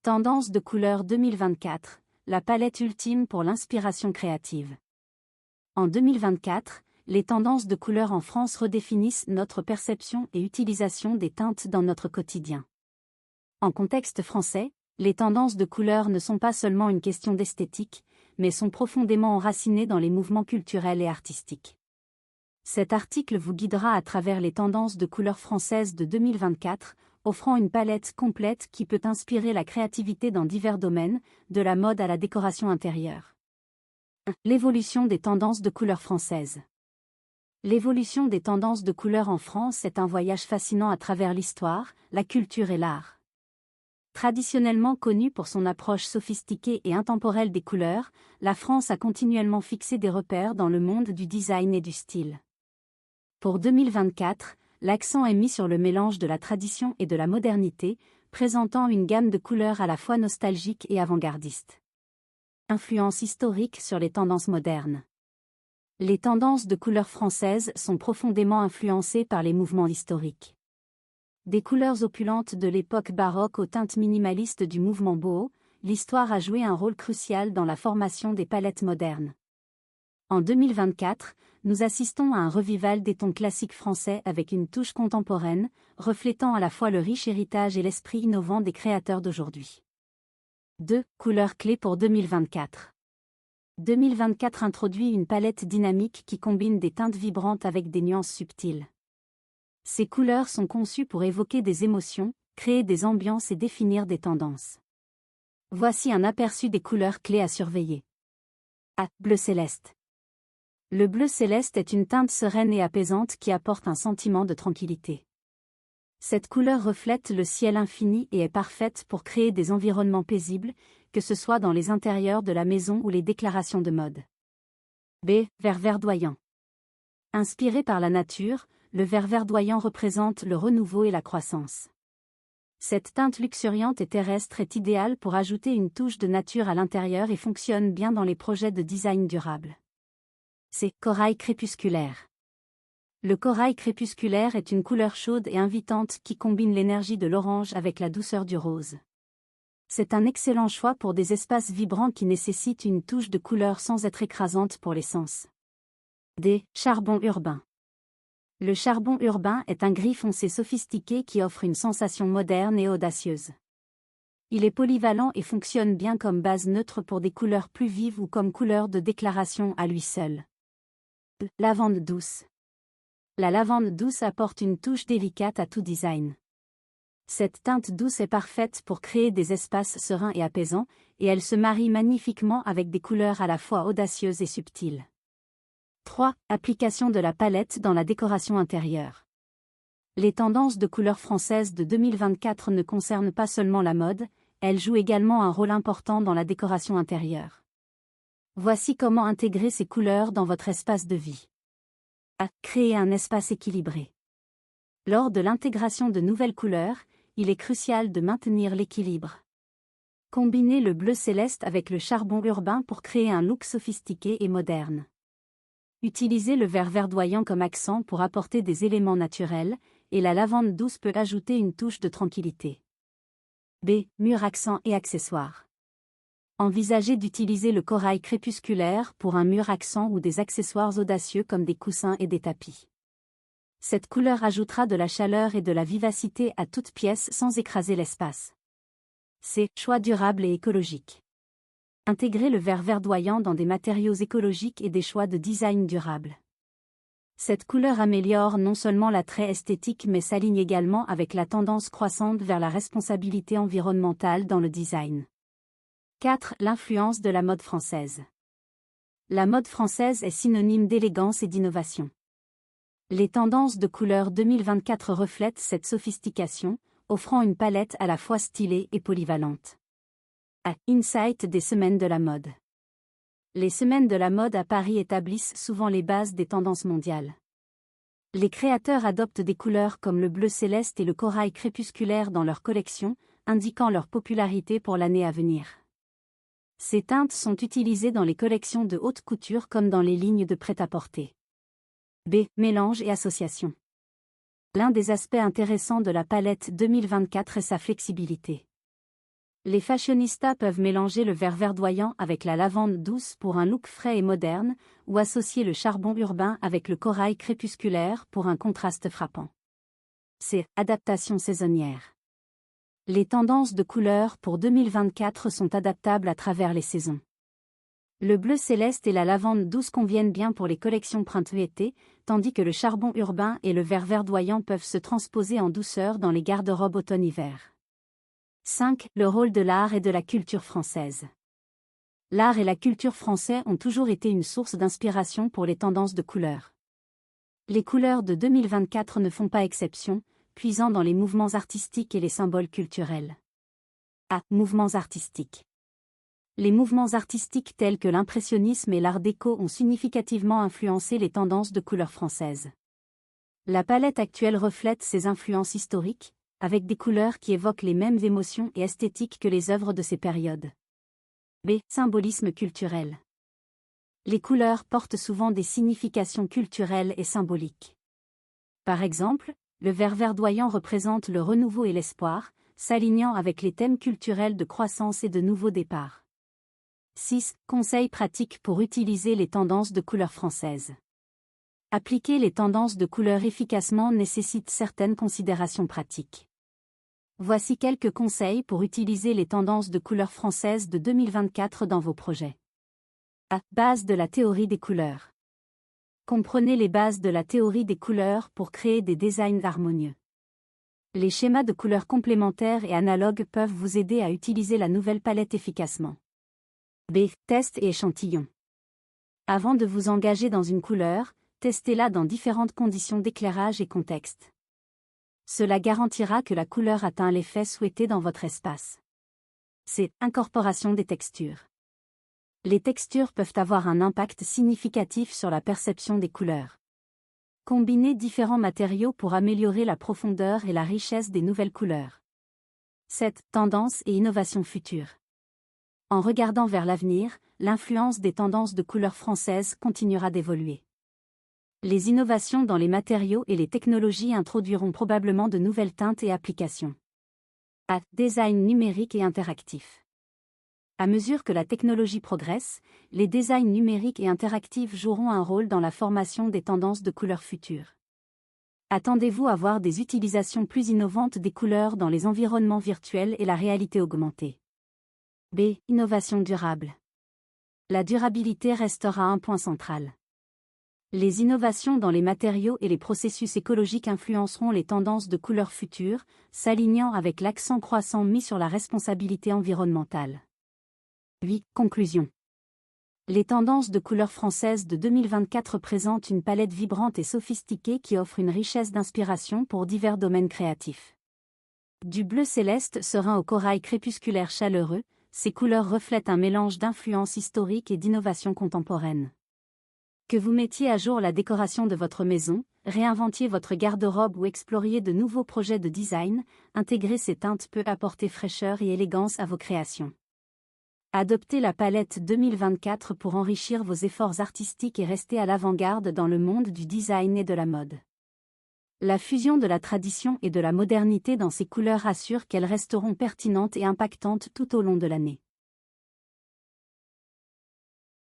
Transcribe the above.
Tendance de couleurs 2024, la palette ultime pour l'inspiration créative. En 2024, les tendances de couleurs en France redéfinissent notre perception et utilisation des teintes dans notre quotidien. En contexte français, les tendances de couleurs ne sont pas seulement une question d'esthétique, mais sont profondément enracinées dans les mouvements culturels et artistiques. Cet article vous guidera à travers les tendances de couleurs françaises de 2024, offrant une palette complète qui peut inspirer la créativité dans divers domaines, de la mode à la décoration intérieure. L'évolution des tendances de couleurs françaises. L'évolution des tendances de couleurs en France est un voyage fascinant à travers l'histoire, la culture et l'art. Traditionnellement connue pour son approche sophistiquée et intemporelle des couleurs, la France a continuellement fixé des repères dans le monde du design et du style. Pour 2024, l'accent est mis sur le mélange de la tradition et de la modernité, présentant une gamme de couleurs à la fois nostalgique et avant-gardiste. Influence historique sur les tendances modernes. Les tendances de couleurs françaises sont profondément influencées par les mouvements historiques. Des couleurs opulentes de l'époque baroque aux teintes minimalistes du mouvement boho, l'histoire a joué un rôle crucial dans la formation des palettes modernes. En 2024, nous assistons à un revival des tons classiques français avec une touche contemporaine, reflétant à la fois le riche héritage et l'esprit innovant des créateurs d'aujourd'hui. 2. Couleurs clés pour 2024. 2024 introduit une palette dynamique qui combine des teintes vibrantes avec des nuances subtiles. Ces couleurs sont conçues pour évoquer des émotions, créer des ambiances et définir des tendances. Voici un aperçu des couleurs clés à surveiller. A. Bleu céleste. Le bleu céleste est une teinte sereine et apaisante qui apporte un sentiment de tranquillité. Cette couleur reflète le ciel infini et est parfaite pour créer des environnements paisibles, que ce soit dans les intérieurs de la maison ou les déclarations de mode. B. Vert verdoyant. Inspiré par la nature, le vert verdoyant représente le renouveau et la croissance. Cette teinte luxuriante et terrestre est idéale pour ajouter une touche de nature à l'intérieur et fonctionne bien dans les projets de design durable. C'est corail crépusculaire. Le corail crépusculaire est une couleur chaude et invitante qui combine l'énergie de l'orange avec la douceur du rose. C'est un excellent choix pour des espaces vibrants qui nécessitent une touche de couleur sans être écrasante pour les sens. D. Charbon urbain. Le charbon urbain est un gris foncé sophistiqué qui offre une sensation moderne et audacieuse. Il est polyvalent et fonctionne bien comme base neutre pour des couleurs plus vives ou comme couleur de déclaration à lui seul. Lavande douce. La lavande douce apporte une touche délicate à tout design. Cette teinte douce est parfaite pour créer des espaces sereins et apaisants, et elle se marie magnifiquement avec des couleurs à la fois audacieuses et subtiles. 3. Application de la palette dans la décoration intérieure. Les tendances de couleurs françaises de 2024 ne concernent pas seulement la mode, elles jouent également un rôle important dans la décoration intérieure. Voici comment intégrer ces couleurs dans votre espace de vie. A. Créer un espace équilibré. Lors de l'intégration de nouvelles couleurs, il est crucial de maintenir l'équilibre. Combinez le bleu céleste avec le charbon urbain pour créer un look sophistiqué et moderne. Utilisez le vert verdoyant comme accent pour apporter des éléments naturels, et la lavande douce peut ajouter une touche de tranquillité. B. Mur accent et accessoires. Envisagez d'utiliser le corail crépusculaire pour un mur accent ou des accessoires audacieux comme des coussins et des tapis. Cette couleur ajoutera de la chaleur et de la vivacité à toute pièce sans écraser l'espace. C. Choix durable et écologique. Intégrez le vert verdoyant dans des matériaux écologiques et des choix de design durable. Cette couleur améliore non seulement l'attrait esthétique mais s'aligne également avec la tendance croissante vers la responsabilité environnementale dans le design. 4. L'influence de la mode française. La mode française est synonyme d'élégance et d'innovation. Les tendances de couleurs 2024 reflètent cette sophistication, offrant une palette à la fois stylée et polyvalente. A. Insight des semaines de la mode. Les semaines de la mode à Paris établissent souvent les bases des tendances mondiales. Les créateurs adoptent des couleurs comme le bleu céleste et le corail crépusculaire dans leurs collections, indiquant leur popularité pour l'année à venir. Ces teintes sont utilisées dans les collections de haute couture comme dans les lignes de prêt-à-porter. B. Mélange et association. L'un des aspects intéressants de la palette 2024 est sa flexibilité. Les fashionistas peuvent mélanger le vert verdoyant avec la lavande douce pour un look frais et moderne, ou associer le charbon urbain avec le corail crépusculaire pour un contraste frappant. C'est adaptation saisonnière. Les tendances de couleurs pour 2024 sont adaptables à travers les saisons. Le bleu céleste et la lavande douce conviennent bien pour les collections printemps-été, tandis que le charbon urbain et le vert verdoyant peuvent se transposer en douceur dans les garde-robes automne-hiver. 5. Le rôle de l'art et de la culture française. L'art et la culture français ont toujours été une source d'inspiration pour les tendances de couleurs. Les couleurs de 2024 ne font pas exception, puisant dans les mouvements artistiques et les symboles culturels. A. Mouvements artistiques. Les mouvements artistiques tels que l'impressionnisme et l'art déco ont significativement influencé les tendances de couleurs françaises. La palette actuelle reflète ces influences historiques, avec des couleurs qui évoquent les mêmes émotions et esthétiques que les œuvres de ces périodes. B. Symbolisme culturel. Les couleurs portent souvent des significations culturelles et symboliques. Par exemple, le vert verdoyant représente le renouveau et l'espoir, s'alignant avec les thèmes culturels de croissance et de nouveaux départs. 6. Conseils pratiques pour utiliser les tendances de couleurs françaises. Appliquer les tendances de couleurs efficacement nécessite certaines considérations pratiques. Voici quelques conseils pour utiliser les tendances de couleurs françaises de 2024 dans vos projets. A. Base de la théorie des couleurs. Comprenez les bases de la théorie des couleurs pour créer des designs harmonieux. Les schémas de couleurs complémentaires et analogues peuvent vous aider à utiliser la nouvelle palette efficacement. B. Test et échantillon. Avant de vous engager dans une couleur, testez-la dans différentes conditions d'éclairage et contexte. Cela garantira que la couleur atteint l'effet souhaité dans votre espace. C. Incorporation des textures. Les textures peuvent avoir un impact significatif sur la perception des couleurs. Combinez différents matériaux pour améliorer la profondeur et la richesse des nouvelles couleurs. 7. Tendances et innovations futures. En regardant vers l'avenir, l'influence des tendances de couleurs françaises continuera d'évoluer. Les innovations dans les matériaux et les technologies introduiront probablement de nouvelles teintes et applications. A. Design numérique et interactif. À mesure que la technologie progresse, les designs numériques et interactifs joueront un rôle dans la formation des tendances de couleurs futures. Attendez-vous à voir des utilisations plus innovantes des couleurs dans les environnements virtuels et la réalité augmentée. B. Innovation durable. La durabilité restera un point central. Les innovations dans les matériaux et les processus écologiques influenceront les tendances de couleurs futures, s'alignant avec l'accent croissant mis sur la responsabilité environnementale. 8. Conclusion. Les tendances de couleurs françaises de 2024 présentent une palette vibrante et sophistiquée qui offre une richesse d'inspiration pour divers domaines créatifs. Du bleu céleste serein au corail crépusculaire chaleureux, ces couleurs reflètent un mélange d'influences historiques et d'innovations contemporaines. Que vous mettiez à jour la décoration de votre maison, réinventiez votre garde-robe ou exploriez de nouveaux projets de design, intégrer ces teintes peut apporter fraîcheur et élégance à vos créations. Adoptez la palette 2024 pour enrichir vos efforts artistiques et rester à l'avant-garde dans le monde du design et de la mode. La fusion de la tradition et de la modernité dans ces couleurs assure qu'elles resteront pertinentes et impactantes tout au long de l'année.